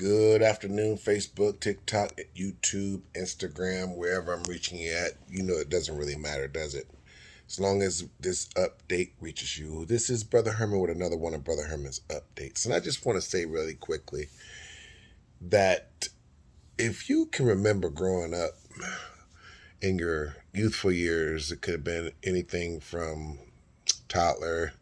Good afternoon, Facebook, TikTok, YouTube, Instagram, wherever I'm reaching you at. You know it doesn't really matter, does it? As long as this update reaches you. This is Brother Herman with another one of Brother Herman's updates. And I just want to say really quickly that if you can remember growing up in your youthful years, it could have been anything from toddler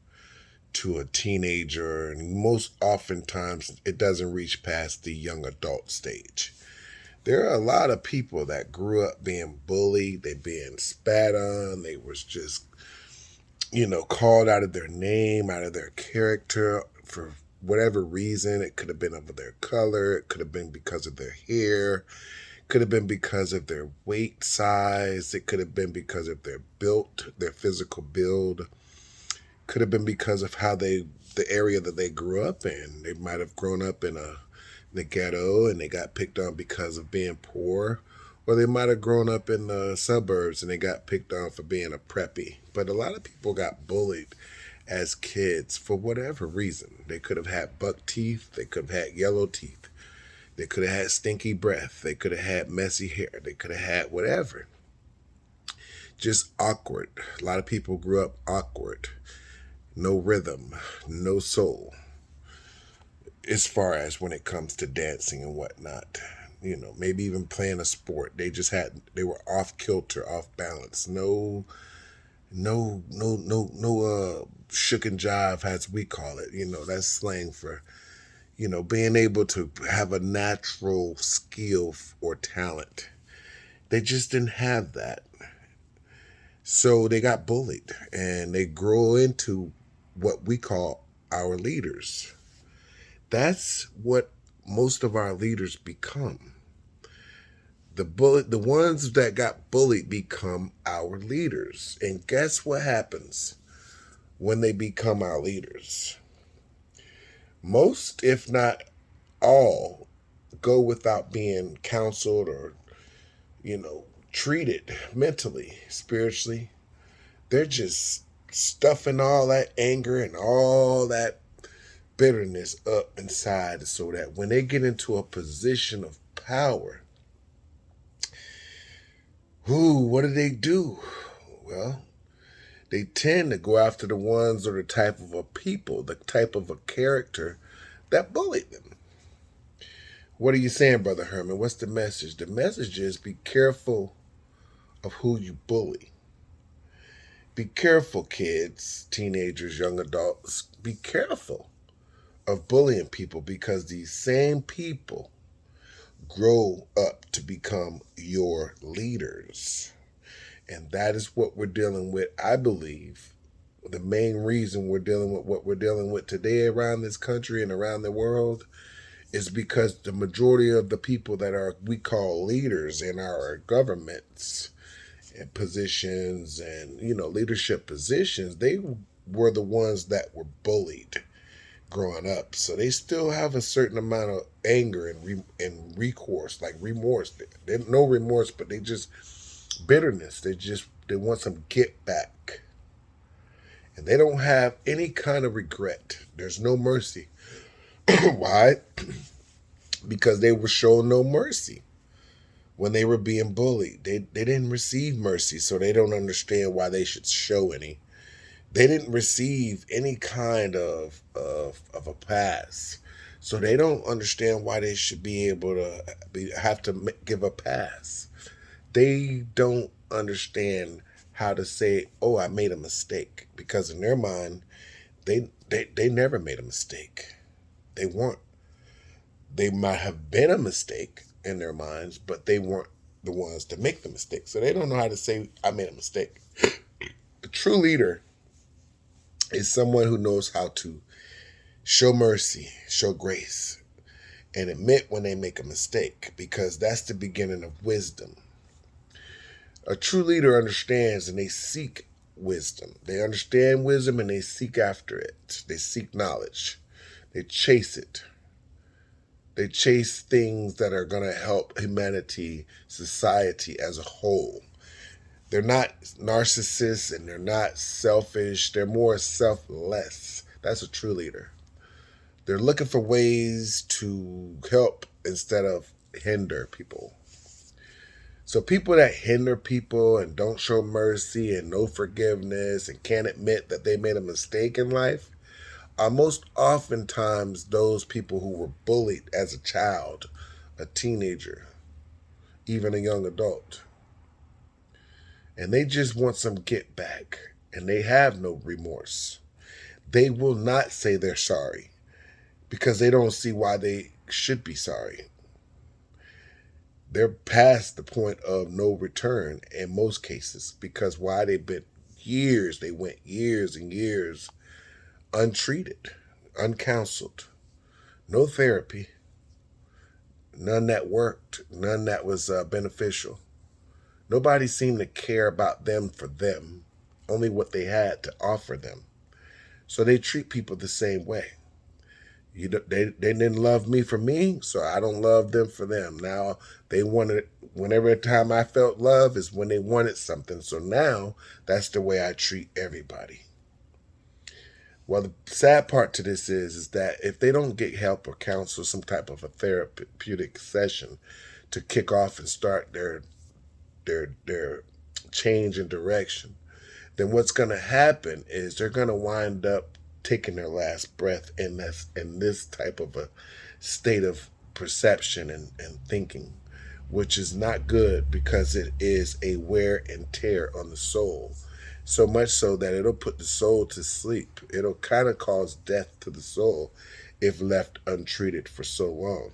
to a teenager, and most oftentimes it doesn't reach past the young adult stage. There are a lot of people that grew up being bullied, they being spat on, they was just, called out of their name, out of their character for whatever reason. It could have been of their color, it could have been because of their hair, it could have been because of their weight size, it could have been because of their physical build. Could have been because of the area that they grew up in. They might have grown up in the ghetto and they got picked on because of being poor, or they might have grown up in the suburbs and they got picked on for being a preppy. But a lot of people got bullied as kids for whatever reason. They could have had buck teeth, they could have had yellow teeth, they could have had stinky breath, they could have had messy hair, they could have had whatever. Just awkward. A lot of people grew up awkward. No rhythm, no soul, as far as when it comes to dancing and whatnot. Maybe even playing a sport. They were off kilter, off balance. No shook and jive, as we call it. That's slang for, being able to have a natural skill or talent. They just didn't have that. So they got bullied and they grow into what we call our leaders. That's what most of our leaders become. The ones that got bullied become our leaders. And guess what happens when they become our leaders? Most, if not all, go without being counseled or, treated mentally, spiritually. They're just stuffing all that anger and all that bitterness up inside so that when they get into a position of power, what do? Well, they tend to go after the ones or the type of a people, the type of a character that bullied them. What are you saying, Brother Herman? What's the message? The message is be careful of who you bully. Be careful, kids, teenagers, young adults. Be careful of bullying people, because these same people grow up to become your leaders. And that is what we're dealing with. I believe the main reason we're dealing with what we're dealing with today around this country and around the world is because the majority of the people that we call leaders in our governments and positions and, leadership positions, they were the ones that were bullied growing up. So they still have a certain amount of anger and recourse, like remorse. No remorse, but they just bitterness. They want some get back. And they don't have any kind of regret. There's no mercy. Why? Because they were shown no mercy when they were being bullied. They didn't receive mercy, so they don't understand why they should show any. They didn't receive any kind of a pass, so they don't understand why they should be able to have to give a pass. They don't understand how to say, "Oh, I made a mistake," because in their mind, they never made a mistake. They weren't. They might have been a mistake in their minds, but they weren't the ones to make the mistake. So they don't know how to say, "I made a mistake." A true leader is someone who knows how to show mercy, show grace, and admit when they make a mistake, because that's the beginning of wisdom. A true leader understands and they seek wisdom. They understand wisdom and they seek after it. They seek knowledge. They chase it. They chase things that are going to help humanity, society as a whole. They're not narcissists and they're not selfish. They're more selfless. That's a true leader. They're looking for ways to help instead of hinder people. So people that hinder people and don't show mercy and no forgiveness and can't admit that they made a mistake in life are most oftentimes those people who were bullied as a child, a teenager, even a young adult. And they just want some get back, and they have no remorse. They will not say they're sorry because they don't see why they should be sorry. They're past the point of no return in most cases because why they went years and years untreated, uncounseled, no therapy, none that worked, none that was beneficial. Nobody seemed to care about them for them, only what they had to offer them. So they treat people the same way. They didn't love me for me, so I don't love them for them. Now they wanted, whenever time I felt love is when they wanted something. So now that's the way I treat everybody. Well, the sad part to this is that if they don't get help or counsel, some type of a therapeutic session to kick off and start their change in direction, then what's going to happen is they're going to wind up taking their last breath in this type of a state of perception and thinking, which is not good because it is a wear and tear on the soul. So much so that it'll put the soul to sleep. It'll kind of cause death to the soul if left untreated for so long.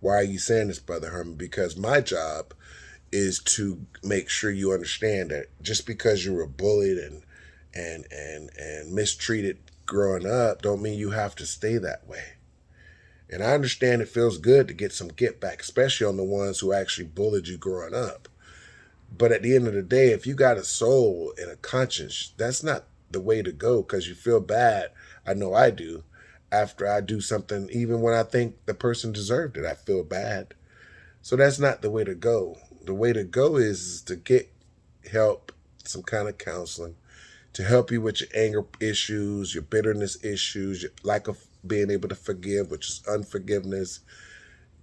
Why are you saying this, Brother Herman? Because my job is to make sure you understand that just because you were bullied and mistreated growing up don't mean you have to stay that way. And I understand it feels good to get some get back, especially on the ones who actually bullied you growing up. But at the end of the day, if you got a soul and a conscience, that's not the way to go because you feel bad. I know I do. After I do something, even when I think the person deserved it, I feel bad. So that's not the way to go. The way to go is to get help, some kind of counseling, to help you with your anger issues, your bitterness issues, your lack of being able to forgive, which is unforgiveness.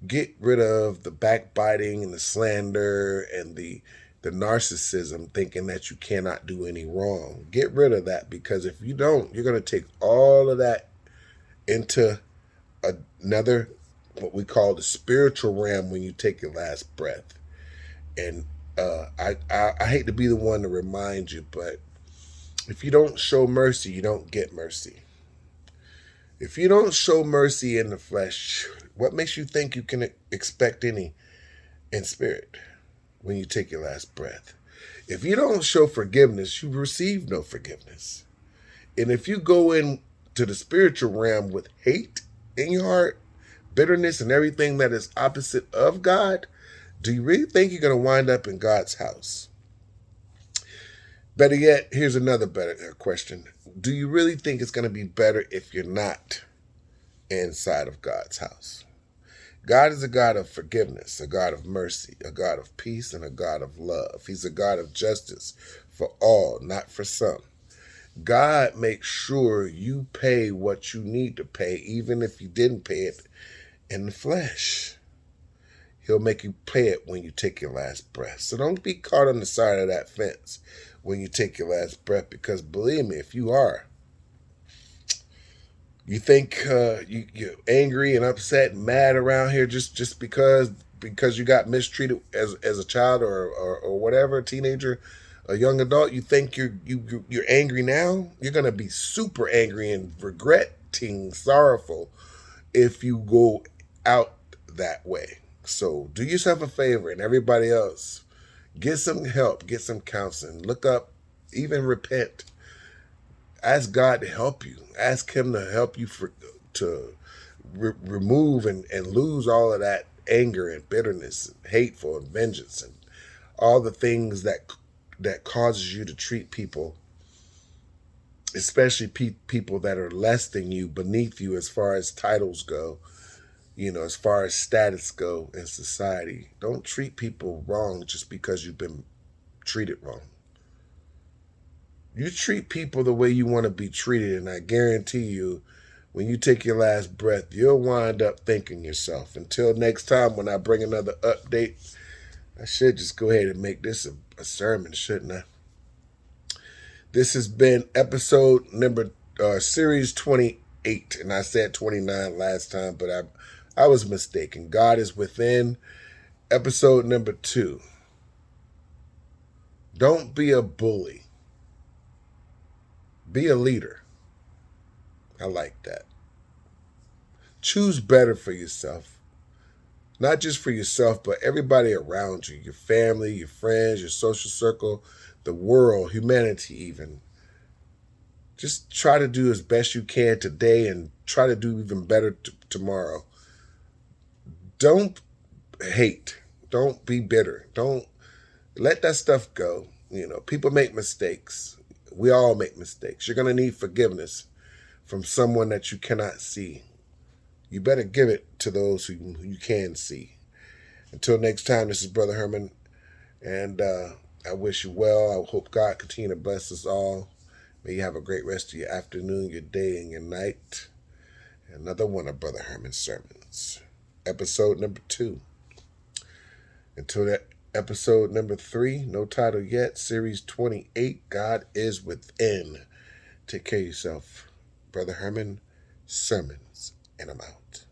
Get rid of the backbiting and the slander and the narcissism, thinking that you cannot do any wrong. Get rid of that, because if you don't, you're going to take all of that into another, what we call the spiritual realm when you take your last breath. And I hate to be the one to remind you, but if you don't show mercy, you don't get mercy. If you don't show mercy in the flesh, what makes you think you can expect any in spirit when you take your last breath? If you don't show forgiveness, you receive no forgiveness. And if you go into the spiritual realm with hate in your heart, bitterness, and everything that is opposite of God, do you really think you're going to wind up in God's house? Better yet, here's another better question. Do you really think it's going to be better if you're not inside of God's house? God is a God of forgiveness, a God of mercy, a God of peace, and a God of love. He's a God of justice for all, not for some. God makes sure you pay what you need to pay, even if you didn't pay it in the flesh. He'll make you pay it when you take your last breath. So don't be caught on the side of that fence when you take your last breath, because believe me, if you are, you think you're angry and upset and mad around here just because you got mistreated as a child or whatever, a teenager, a young adult, you think you're angry now? You're going to be super angry and regretting, sorrowful if you go out that way. So do yourself a favor, and everybody else, get some help, get some counseling, look up, even repent. Ask God to help you. Ask Him to help you to remove and lose all of that anger and bitterness and hateful and vengeance and all the things that causes you to treat people, especially people that are less than you, beneath you as far as titles go, as far as status go in society. Don't treat people wrong just because you've been treated wrong. You treat people the way you want to be treated, and I guarantee you when you take your last breath, you'll wind up thanking yourself. Until next time, when I bring another update, I should just go ahead and make this a sermon, shouldn't I? This has been episode number, series 28, and I said 29 last time, but I was mistaken. God is Within, episode number 2. Don't be a bully. Be a leader. I like that. Choose better for yourself. Not just for yourself, but everybody around you. Your family, your friends, your social circle, the world, humanity even. Just try to do as best you can today and try to do even better tomorrow. Don't hate. Don't be bitter. Don't let that stuff go. You know, people make mistakes. We all make mistakes. You're going to need forgiveness from someone that you cannot see. You better give it to those who you can see. Until next time, this is Brother Herman, and I wish you well. I hope God continue to bless us all. May you have a great rest of your afternoon, your day, and your night. Another one of Brother Herman's sermons. Episode number 2. Until that episode number 3, no title yet, series 28, God is Within. Take care of yourself. Brother Herman, sermons, and I'm out.